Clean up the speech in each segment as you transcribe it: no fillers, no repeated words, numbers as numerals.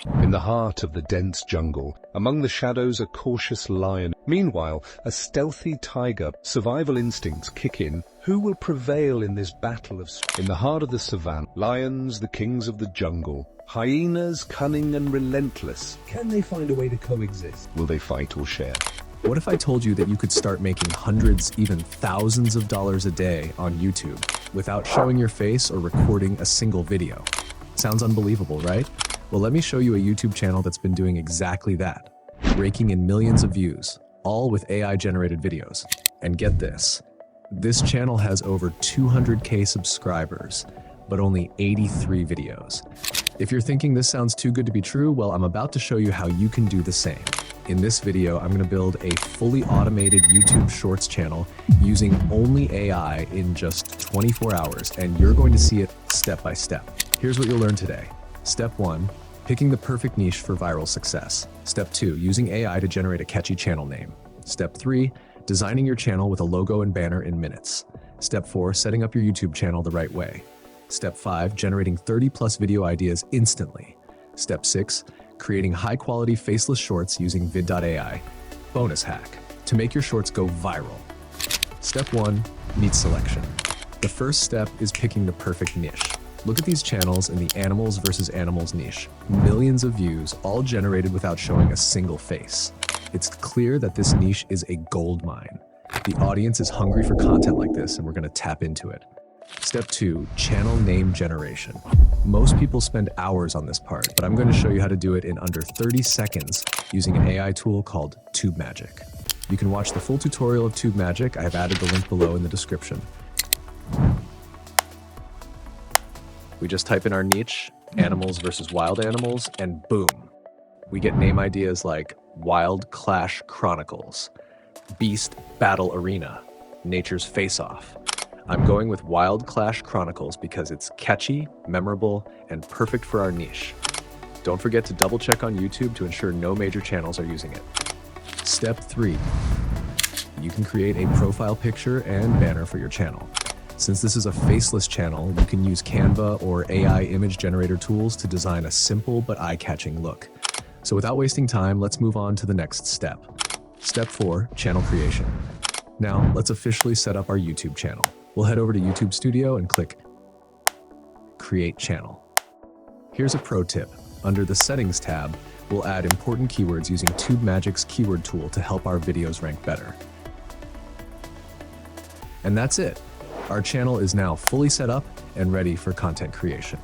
In the heart of the dense jungle, among the shadows, a cautious lion. Meanwhile, a stealthy tiger. Survival instincts kick in. Who will prevail in this battle of... In the heart of the savannah, lions, the kings of the jungle. Hyenas, cunning and relentless. Can they find a way to coexist? Will they fight or share? What if I told you that you could start making hundreds, even thousands of dollars a day on YouTube without showing your face or recording a single video? Sounds unbelievable, right? Well, let me show you a YouTube channel that's been doing exactly that, raking in millions of views, all with AI-generated videos. And get this, this channel has over 200K subscribers, but only 83 videos. If you're thinking this sounds too good to be true, well, I'm about to show you how you can do the same. In this video, I'm going to build a fully automated YouTube Shorts channel using only AI in just 24 hours, and you're going to see it step by step. Here's what you'll learn today. Step 1, picking the perfect niche for viral success. Step 2, using AI to generate a catchy channel name. Step 3, designing your channel with a logo and banner in minutes. Step 4, setting up your YouTube channel the right way. Step 5, generating 30+ video ideas instantly. Step 6, creating high-quality faceless shorts using Vid.AI. Bonus hack, to make your shorts go viral. Step 1, niche selection. The first step is picking the perfect niche. Look at these channels in the animals versus animals niche. Millions of views, all generated without showing a single face. It's clear that this niche is a gold mine. The audience is hungry for content like this, and we're going to tap into it. Step 2, channel name generation. Most people spend hours on this part, but I'm going to show you how to do it in under 30 seconds using an AI tool called TubeMagic. You can watch the full tutorial of TubeMagic. I have added the link below in the description. We just type in our niche, animals versus wild animals, and boom. We get name ideas like Wild Clash Chronicles, Beast Battle Arena, Nature's Face Off. I'm going with Wild Clash Chronicles because it's catchy, memorable, and perfect for our niche. Don't forget to double check on YouTube to ensure no major channels are using it. Step 3, you can create a profile picture and banner for your channel. Since this is a faceless channel, you can use Canva or AI image generator tools to design a simple but eye-catching look. So without wasting time, let's move on to the next step. Step 4, channel creation. Now, let's officially set up our YouTube channel. We'll head over to YouTube Studio and click Create Channel. Here's a pro tip. Under the Settings tab, we'll add important keywords using TubeMagic's keyword tool to help our videos rank better. And that's it. Our channel is now fully set up and ready for content creation.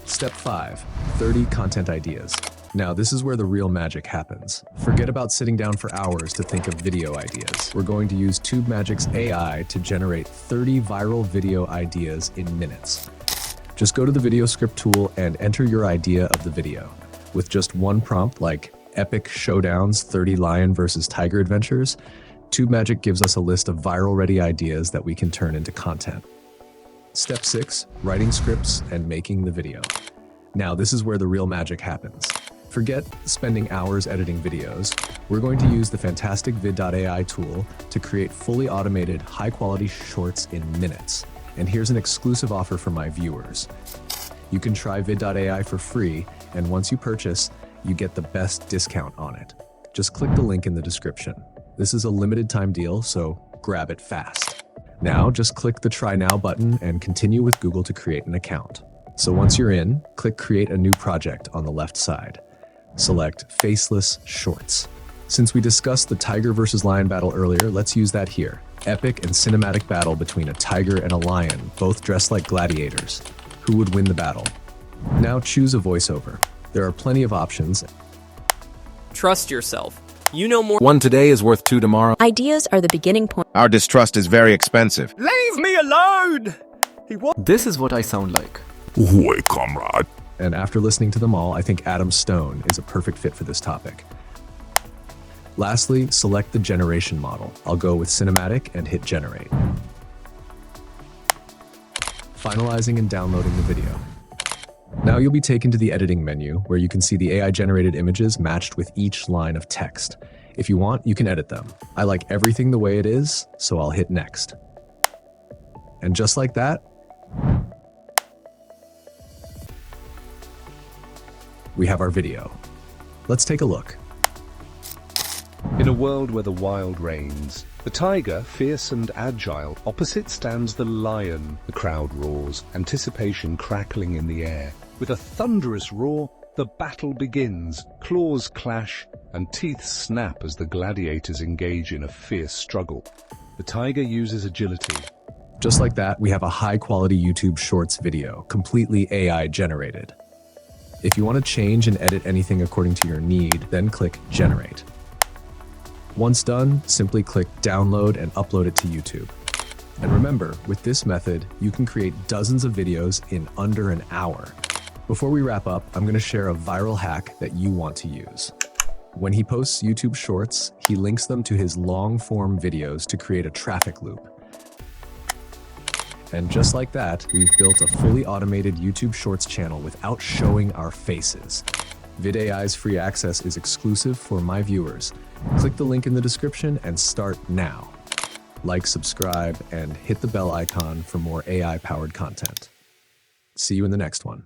Step 5, 30 content ideas. Now, this is where the real magic happens. Forget about sitting down for hours to think of video ideas. We're going to use TubeMagic's AI to generate 30 viral video ideas in minutes. Just go to the video script tool and enter your idea of the video. With just one prompt like Epic Showdowns 30 Lion versus Tiger Adventures, TubeMagic gives us a list of viral-ready ideas that we can turn into content. Step 6, writing scripts and making the video. Now, this is where the real magic happens. Forget spending hours editing videos. We're going to use the fantastic Vid.AI tool to create fully automated, high-quality shorts in minutes. And here's an exclusive offer for my viewers. You can try Vid.AI for free, and once you purchase, you get the best discount on it. Just click the link in the description. This is a limited time deal, so grab it fast. Now, just click the Try Now button and continue with Google to create an account. So once you're in, click Create a New Project on the left side. Select Faceless Shorts. Since we discussed the tiger versus lion battle earlier, let's use that here. Epic and cinematic battle between a tiger and a lion, both dressed like gladiators. Who would win the battle? Now choose a voiceover. There are plenty of options. Trust yourself. You know more. One today is worth two tomorrow. Ideas are the beginning point. Our distrust is very expensive. Leave me alone! This is what I sound like. Ahoy, comrade. And after listening to them all, I think Adam Stone is a perfect fit for this topic. Lastly, select the generation model. I'll go with cinematic and hit generate. Finalizing and downloading the video. Now you'll be taken to the editing menu where you can see the AI-generated images matched with each line of text. If you want, you can edit them. I like everything the way it is, so I'll hit next. And just like that, we have our video. Let's take a look. In a world where the wild reigns, the tiger, fierce and agile, opposite stands the lion. The crowd roars, anticipation crackling in the air. With a thunderous roar, the battle begins. Claws clash and teeth snap as the gladiators engage in a fierce struggle. The tiger uses agility. Just like that, we have a high-quality YouTube Shorts video, completely AI generated. If you want to change and edit anything according to your need, then click Generate. Once done, simply click Download and upload it to YouTube. And remember, with this method, you can create dozens of videos in under an hour. Before we wrap up, I'm going to share a viral hack that you want to use. When he posts YouTube Shorts, he links them to his long-form videos to create a traffic loop. And just like that, we've built a fully automated YouTube Shorts channel without showing our faces. Vid.AI's free access is exclusive for my viewers. Click the link in the description and start now. Like, subscribe, and hit the bell icon for more AI-powered content. See you in the next one.